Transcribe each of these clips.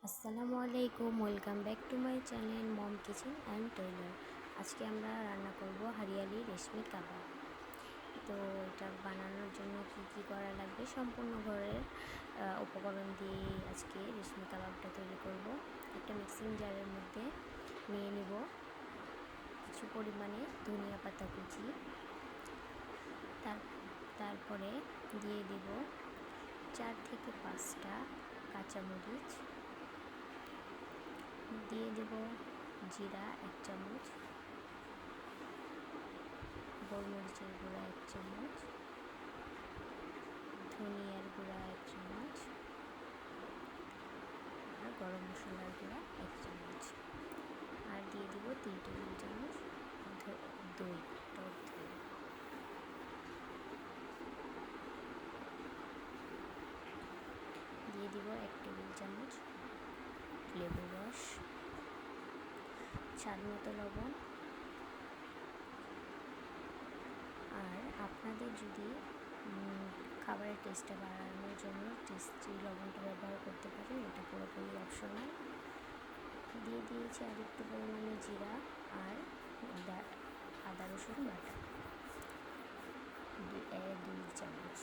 আসসালামু আলাইকুম, welcome back to my channel mom kitchen and tailor. আজকে আমরা রান্না করব হরিয়ালি রেশমি কাবাব। তো এটা বানানোর জন্য কি কি করা লাগবে সম্পূর্ণ ঘরের উপকরণ দিয়ে আজকে রেশমি কাবাবটা তৈরি করব। একটা মিক্সিং জারের মধ্যে নিয়ে নিব কিছু পরিমাণে ধনিয়া পাতা কুচি, তারপরে দিয়ে দেব 4 থেকে 5টা কাঁচামরিচ, দিয়ে দেব জিরা 1 চামচ, গোলমরিচের গুঁড়া 1 চামচ, ধনিয়ার গুঁড়া 1 চামচ আর গরম মশলার গুঁড়া 1 চামচ, আর দিয়ে দেব 3 টেবিল চামচ দই, টক দই। দিয়ে দিব 1 টেবিল চামচ লেবুর রস, স্বাদ মতো লবণ। আর আপনাদের যদি খাবারের টেস্টটা বাড়ানোর জন্য টেস্টি লবণটা ব্যবহার করতে পারেন, এটা পুরোপুরি অপশনাল। দিয়ে দিয়েছি আর একটু পরিমাণে জিরা আর আদা রসুন বাটা 2 চামচ।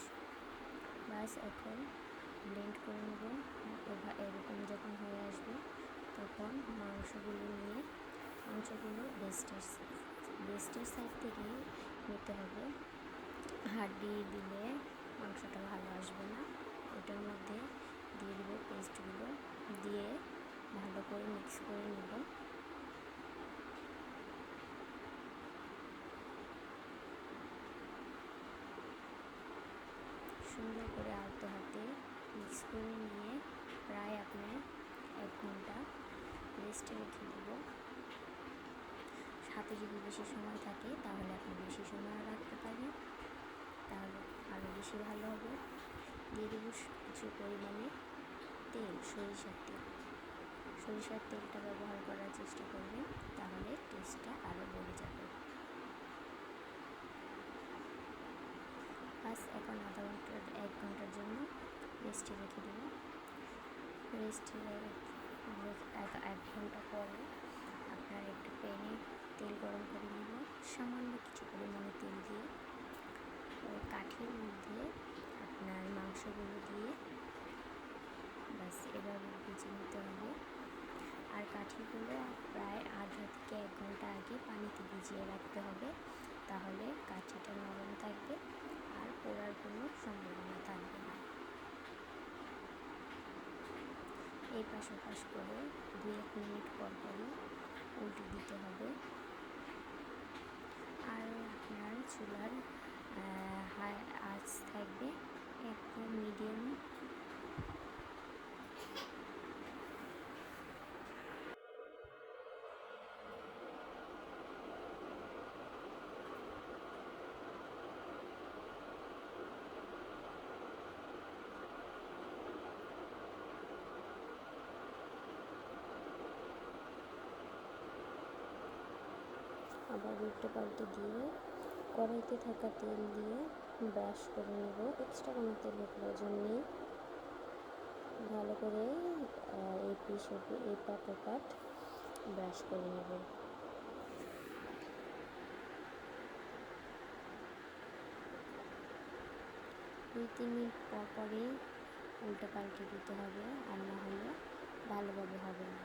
বাস এখন ব্লেন্ড করে নেব। এরকম যখন হয়ে আসবে তখন মাংসগুলো বেস্টের সাইড থেকে নিতে হবে। হাড্ডি দিলে মাংসটা ভালো আসবে না। ওটার মধ্যে দিয়ে দেব পেস্টগুলো, দিয়ে ভালো করে মিক্স করে নেব। সুন্দর করে আলতো হাতে মিক্স করে নিয়ে প্রায় আপনার 1 ঘন্টা রেস্টে রেখে দেব। হাতে যদি বেশি সময় থাকে তাহলে আপনি বেশি সময় রাখতে পারেন, তাহলে আরও বেশি ভালো হবে। দিয়ে দেব কিছু পরিমাণে তেল, সরিষার তেলটা ব্যবহার করার চেষ্টা করবেন, তাহলে টেস্টটা আরও বেড়ে যাবে। বাস এখন 1 ঘন্টার জন্য রেস্টে রেখে দেব। রেস্টে 1 ঘন্টা পরে আপনার একটা প্যানে তেল গরম করে নেব। সামান্য কিছু পরিমাণে তেল দিয়ে ওই কাঠির মধ্যে আপনার মাংসগুলো দিয়ে বাস এভাবে ভেজে নিতে হবে। আর কাঠিগুলো প্রায় আধা থেকে 1 ঘন্টা আগে পানিতে ভিজিয়ে রাখতে হবে, তাহলে কাঠিটা নরম থাকবে আর পোড়ার কোনো সম্ভাবনা থাকবে না। এই পাশ ওপাশ করে 2-1 মিনিট পর পরই উল্টে দিতে হবে। আর আপনার চুলার হাই আঁচ থাকবে একদম মিডিয়াম। আবার উল্টে পাল্টে দিয়ে কড়াইতে থাকা তেল দিয়ে ব্রাশ করে নেব। এক্সট্রা কোনো তেলের প্রয়োজন নেই। ভালো করে এই পাট ব্রাশ করে নেব। 2-3 মিনিট পর পরই উল্টে পাল্টে দিতে হবে, আর না হলে ভালোভাবে হবে না।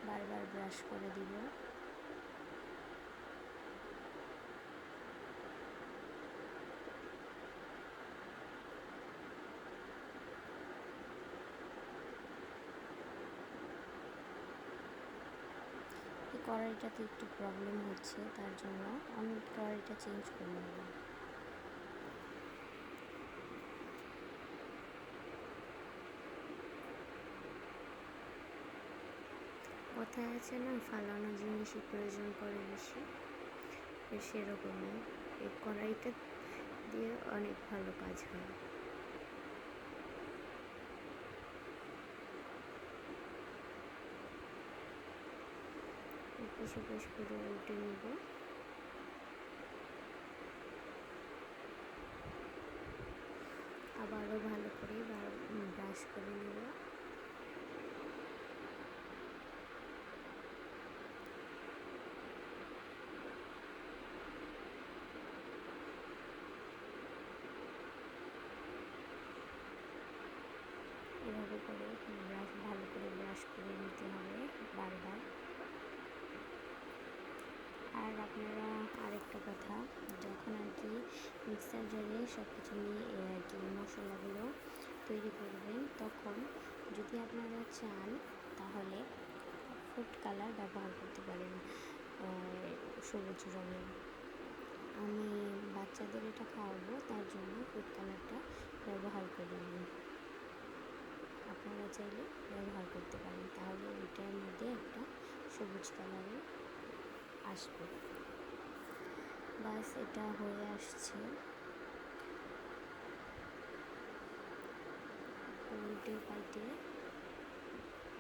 বারবার ব্রাশ করে দিব। এই কড়াইটাতে একটু প্রবলেম হচ্ছে, তার জন্য আমি কড়াইটা চেঞ্জ করে নেব। কথায় আছে না, ফালানো জিনিসই প্রয়োজন পড়ে বেশি, সেরকমই এই কড়াইটা দিয়ে অনেক ভালো কাজ হয়। পিছু পিছু করে উল্টে নেব। আবারও ভালো করে ব্রাশ করে নেব। এভাবে করে ভালো করে ব্রাশ করে নিতে হবে বারবার। আর আপনারা আরেকটা কথা, যখন আর কি মিক্সার জারে সব কিছু নিয়ে আর কি মশলাগুলো তৈরি করবেন, তখন যদি আপনারা চান তাহলে ফুড কালার ব্যবহার করতে পারেন, সবুজ রঙের। আমি বাচ্চাদের এটা খাওয়াবো, তার জন্য ফুড কালারটা ব্যবহার করিনি। আপনারা চাইলে ব্যবহার করতে পারেন, তাহলে এটার মধ্যে একটা সবুজ কালারের আসবে। বাস এটা হয়ে আসছে। উল্টে পাল্টে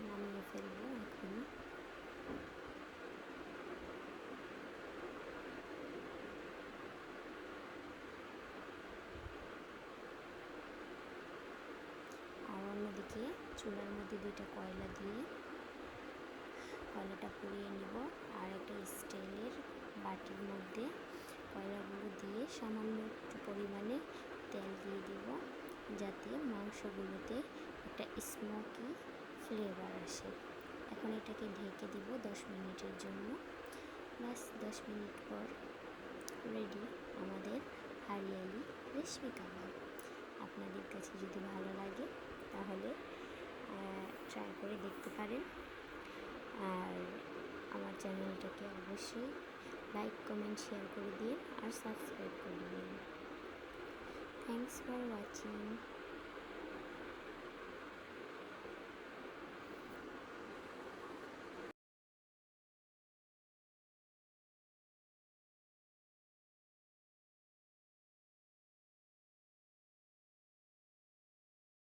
নামিয়ে ফেলবো এখন। আর অন্যদিকে চুলার মধ্যে 2টা কয়লা দিয়ে কয়লাটা পুড়িয়ে নিব। আর একটা স্টিলের বাটির মধ্যে কয়লাগুলো দিয়ে সামান্য একটু পরিমাণে তেল দিয়ে দিব, যাতে মাংসগুলোতে একটা স্মোকি ফ্লেভার আসে। এখন এটাকে ঢেকে দিব 10 মিনিটের জন্য। বাস 10 মিনিট পর রেডি আমাদের হরিয়ালি রেশমি কাবাব। আপনাদের কাছে যদি ভালো লাগে তাহলে ট্রাই করে দেখতে পারেন। আর আমার চ্যানেলটাকে অবশ্যই লাইক, কমেন্ট, শেয়ার করে দিন আর সাবস্ক্রাইব করে দিন। Thanks for watching.